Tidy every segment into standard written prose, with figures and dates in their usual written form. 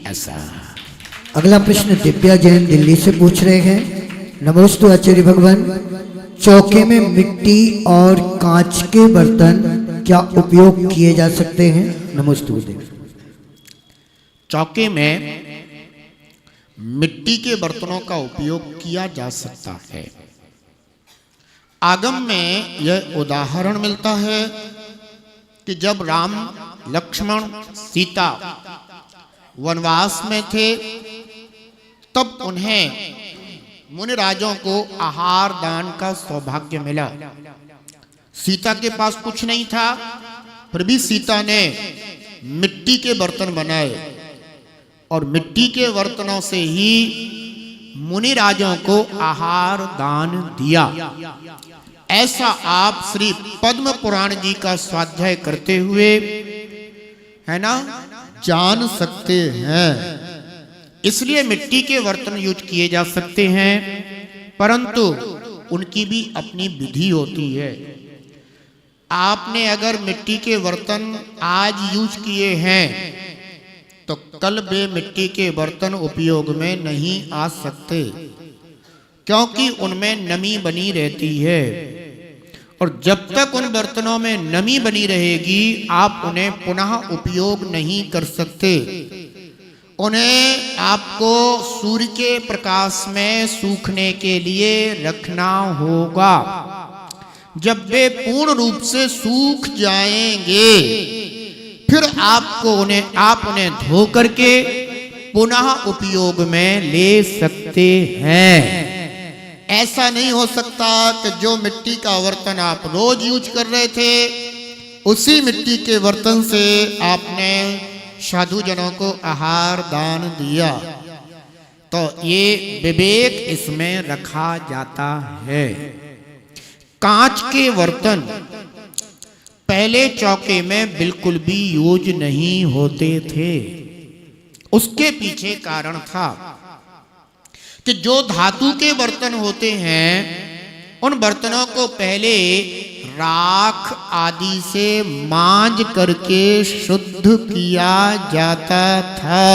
ऐसा। अगला प्रश्न दिव्या जैन दिल्ली से पूछ रहे हैं। नमोस्तु आचार्य भगवान, चौके में मिट्टी और कांच के बर्तन क्या उपयोग किए जा सकते हैं? नमोस्तु। चौके में मिट्टी के बर्तनों का उपयोग किया जा सकता है। आगम में यह उदाहरण मिलता है कि जब राम लक्ष्मण सीता वनवास में थे तब उन्हें मुनिराजों को आहार दान का सौभाग्य मिला। सीता के पास कुछ नहीं था, फिर भी सीता ने मिट्टी के बर्तन बनाए और मिट्टी के बर्तनों से ही मुनिराजों को आहार दान दिया। ऐसा आप श्री पद्म पुराण जी का स्वाध्याय करते हुए, है ना, जान सकते हैं। इसलिए मिट्टी के बर्तन यूज किए जा सकते हैं, परंतु उनकी भी अपनी विधि होती है। आपने अगर मिट्टी के बर्तन आज यूज किए हैं तो कल वे मिट्टी के बर्तन उपयोग में नहीं आ सकते, क्योंकि उनमें नमी बनी रहती है और जब तक उन बर्तनों में नमी बनी रहेगी आप उन्हें पुनः उपयोग नहीं कर सकते। उन्हें आपको सूर्य के प्रकाश में सूखने के लिए रखना होगा। जब वे पूर्ण रूप से सूख जाएंगे फिर आप उन्हें धो करके पुनः उपयोग में ले सकते हैं। ऐसा नहीं हो सकता कि जो मिट्टी का बर्तन आप रोज यूज कर रहे थे उसी मिट्टी के बर्तन से आपने साधु जनों को आहार दान दिया। तो ये विवेक इसमें रखा जाता है। कांच के बर्तन पहले चौके में बिल्कुल भी यूज नहीं होते थे। उसके पीछे कारण था कि जो धातु के बर्तन होते हैं उन बर्तनों को पहले राख आदि से मांज करके शुद्ध किया जाता था।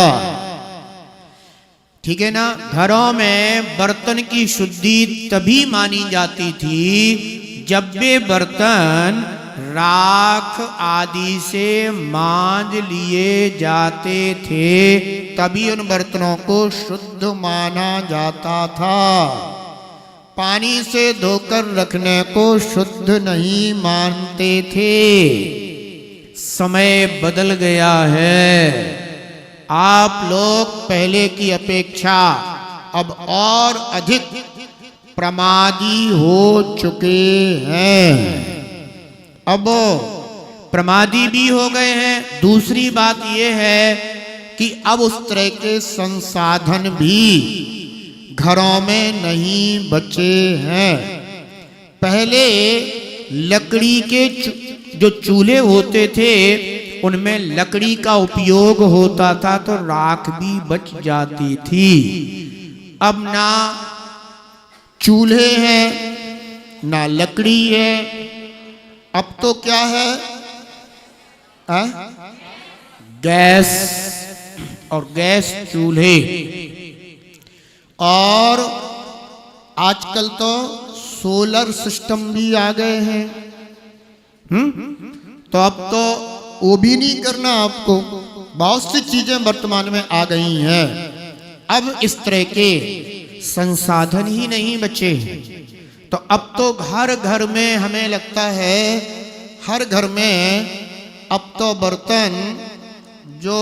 ठीक है ना। घरों में बर्तन की शुद्धि तभी मानी जाती थी जब वे बर्तन राख आदि से मांज लिए जाते थे, तभी उन बर्तनों को शुद्ध माना जाता था। पानी से धोकर रखने को शुद्ध नहीं मानते थे। समय बदल गया है। आप लोग पहले की अपेक्षा अब और अधिक प्रमादी हो चुके हैं। अब प्रमादी भी हो गए हैं। दूसरी बात यह है कि अब उस तरह के संसाधन भी घरों में नहीं बचे हैं। पहले लकड़ी के जो चूल्हे होते थे उनमें लकड़ी का उपयोग होता था तो राख भी बच जाती थी। अब ना चूल्हे हैं ना लकड़ी है, अब तो क्या है, गैस और गैस चूल्हे। और आजकल तो सोलर सिस्टम भी आ गए हैं। तो अब तो वो भी नहीं करना आपको, बहुत सी चीजें वर्तमान में आ गई हैं। अब इस तरह के संसाधन ही नहीं बचे हैं। तो अब तो घर घर में हमें लगता है हर घर में अब तो बर्तन जो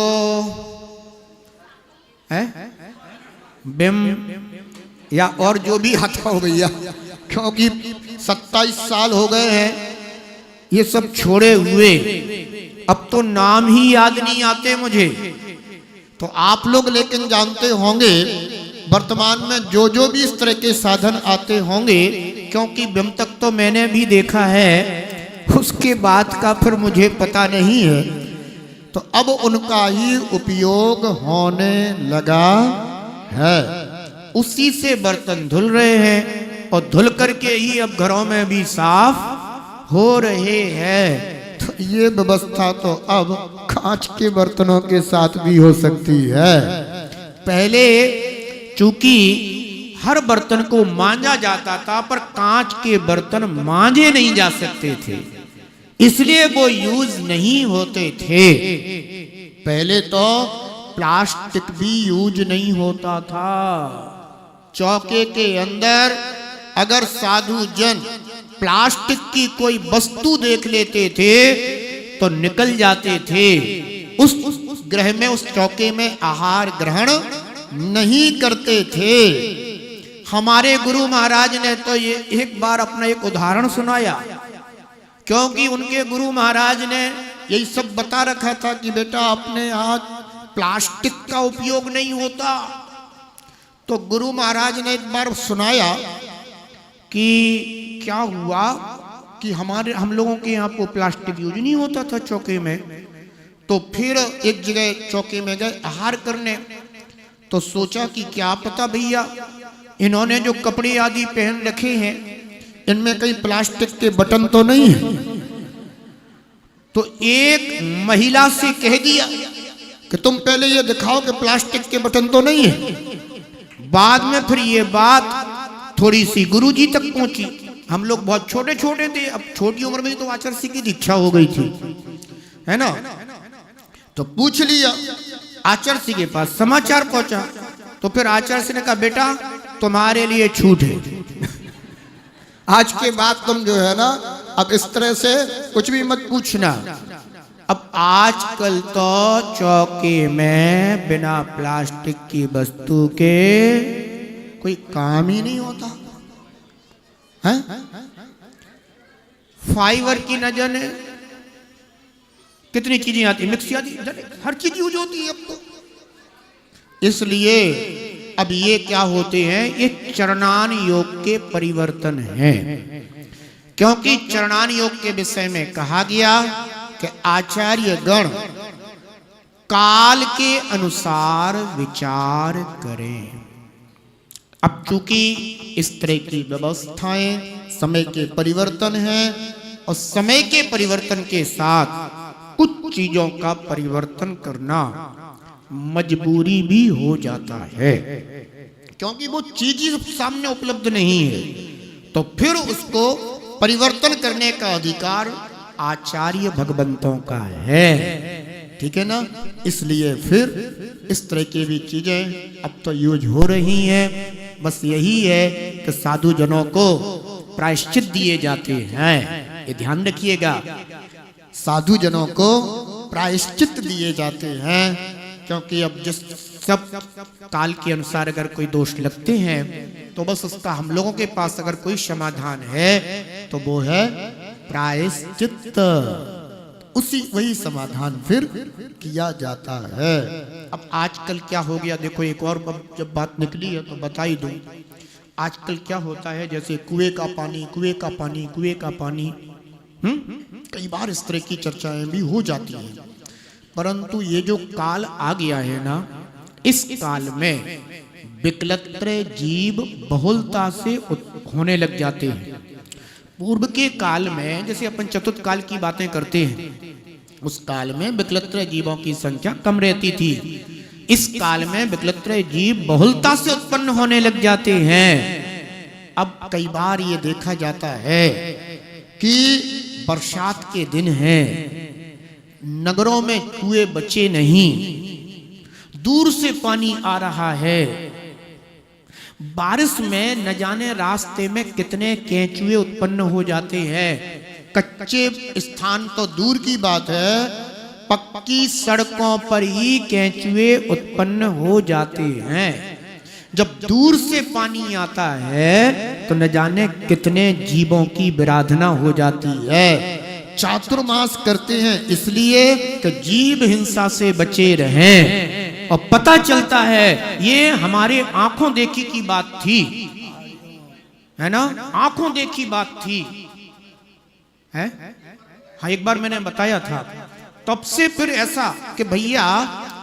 है बिम या और जो भी आता हो भैया, क्योंकि 27 साल हो गए हैं ये सब छोड़े हुए, अब तो नाम ही याद नहीं आते मुझे। तो आप लोग लेकिन जानते होंगे वर्तमान में जो जो भी इस तरह के साधन आते होंगे, क्योंकि बिम तक तो मैंने भी देखा है, उसके बाद का फिर मुझे पता नहीं है। तो अब उनका ही उपयोग होने लगा है। उसी से बर्तन धुल रहे हैं और धुल करके ही अब घरों में भी साफ हो रहे हैं। तो ये व्यवस्था तो अब कांच के बर्तनों के साथ भी हो सकती है। पहले चूंकि हर बर्तन को मांजा जाता था, पर कांच के बर्तन मांजे नहीं जा सकते थे, इसलिए वो यूज नहीं होते थे। पहले तो प्लास्टिक भी यूज नहीं होता था। चौके के अंदर अगर साधु जन प्लास्टिक की कोई वस्तु देख लेते थे तो निकल जाते थे। उस ग्रह में, उस चौके में आहार ग्रहण नहीं करते थे। हमारे गुरु महाराज ने तो ये एक बार अपना एक उदाहरण सुनाया, क्योंकि उनके गुरु महाराज ने यही सब बता रखा था कि बेटा अपने आज प्लास्टिक का उपयोग नहीं होता। तो गुरु महाराज ने एक बार सुनाया कि क्या हुआ कि हम लोगों के यहाँ को प्लास्टिक यूज नहीं होता था चौके में। तो फिर एक जगह चौके में गए आहार करने, तो सोचा कि क्या पता भैया इन्होंने जो कपड़े आदि पहन रखे हैं इनमें कहीं प्लास्टिक के बटन तो नहीं है। तो एक महिला से कह दिया कि तुम पहले ये दिखाओ कि प्लास्टिक के बटन तो नहीं है। बाद में फिर ये बात थोड़ी सी गुरुजी तक पहुंची। हम लोग बहुत छोटे छोटे थे, अब छोटी उम्र में तो आचार्य की दीक्षा हो गई थी, है ना। तो पूछ लिया, आचार्य के पास समाचार पहुंचा। तो फिर आचार्य ने कहा बेटा तुम्हारे लिए छूट है, आज के बाद तुम जो है ना अब इस तरह से कुछ भी मत पूछना। अब आजकल तो चौके में बिना प्लास्टिक की वस्तु के कोई काम ही नहीं होता है। फाइबर की न जाने कितनी चीजें आती, मिक्सी आती, हर चीज यूज होती है अब तो। इसलिए अब ये क्या होते हैं, ये चरणान योग के परिवर्तन हैं। क्योंकि चरणान योग के विषय में कहा गया कि आचार्य गण काल के अनुसार विचार करें। अब चूंकि इस तरह की व्यवस्थाएं समय के परिवर्तन हैं, और समय के परिवर्तन के साथ कुछ चीजों का परिवर्तन करना मजबूरी भी हो जाता है, क्योंकि वो चीज ही सामने उपलब्ध नहीं है। तो फिर उसको परिवर्तन करने का अधिकार आचार्य भगवंतों का है, ठीक है ना। इसलिए फिर इस तरह की भी चीजें अब तो यूज हो रही हैं। बस यही है कि साधु जनों को प्रायश्चित दिए जाते हैं, ये ध्यान रखिएगा। साधु जनों को प्रायश्चित दिए जाते हैं, क्योंकि अब जिस सब काल के अनुसार अगर कोई दोष लगते हैं तो बस उसका हम लोगों के पास अगर कोई समाधान है तो वो है प्रायश्चित। वही समाधान फिर किया जाता है। अब आजकल क्या हो गया देखो, एक और जब बात निकली है तो बता ही दूं। आजकल क्या होता है, जैसे कुएं का पानी, कुएं का पानी, कुएं का पानी, कई बार इस तरह की चर्चाएं भी हो जाती हैं। परंतु ये जो काल आ गया है ना, इस काल में विकलत्र जीव बहुलता से होने लग जाते हैं। पूर्व के काल में जैसे अपन चतुर्थ काल की बातें करते हैं, उस काल में विकलत्र जीवों की संख्या कम रहती थी। इस काल में विकलत्र जीव बहुलता से उत्पन्न होने लग जाते हैं। अब कई बार ये देखा जाता है कि बरसात के दिन हैं, नगरों में कुएं बचे नहीं, दूर से पानी आ रहा है। बारिश में न जाने रास्ते में कितने केंचुए उत्पन्न हो जाते हैं। कच्चे स्थान तो दूर की बात है, पक्की सड़कों पर ही केंचुए उत्पन्न हो जाते हैं। जब दूर से पानी आता है तो न जाने कितने जीवों की विराधना हो जाती है। चातुर्मास करते हैं इसलिए कि जीव हिंसा से बचे रहें, और पता चलता है ये हमारे आंखों देखी की बात थी, है ना, आंखों देखी बात थी, है। हाँ, एक बार मैंने बताया था। तब से फिर ऐसा कि भैया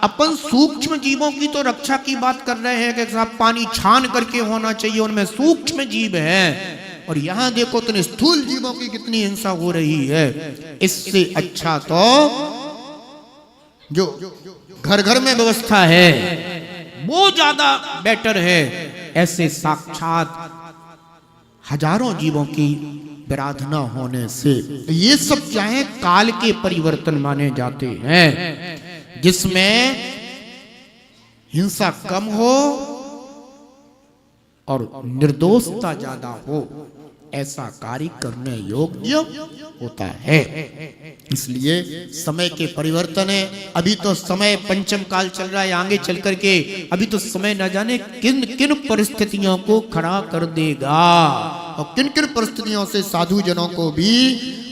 अपन सूक्ष्म जीवों की तो रक्षा की बात कर रहे हैं कि साहब पानी छान करके होना चाहिए, उनमें सूक्ष्म जीव हैं, और यहां देखो तो स्थूल जीवों की कितनी हिंसा हो रही है। इससे अच्छा तो जो घर घर में व्यवस्था है वो ज्यादा बेटर है। ऐसे साक्षात हजारों जीवों की विराधना होने से ये सब क्या है, काल के परिवर्तन माने जाते हैं, जिसमें हिंसा कम हो और निर्दोषता ज्यादा हो, ऐसा कार्य करने योग्य होता है। इसलिए समय के परिवर्तन है। अभी तो समय पंचम काल चल रहा है, आगे चल करके अभी तो समय न जाने किन किन परिस्थितियों को खड़ा कर देगा और किन किन परिस्थितियों से साधु जनों को भी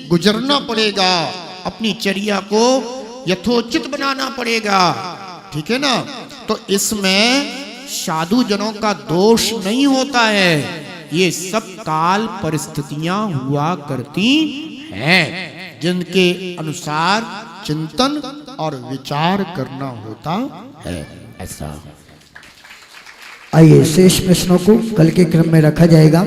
गुजरना पड़ेगा, अपनी चर्या को यथोचित बनाना पड़ेगा। ठीक है ना। तो इसमें साधु जनों का दोष नहीं होता है, ये सब काल परिस्थितियां हुआ करती हैं, जिनके अनुसार चिंतन और विचार करना होता है। ऐसा आइए शेष प्रश्नों को कल के क्रम में रखा जाएगा।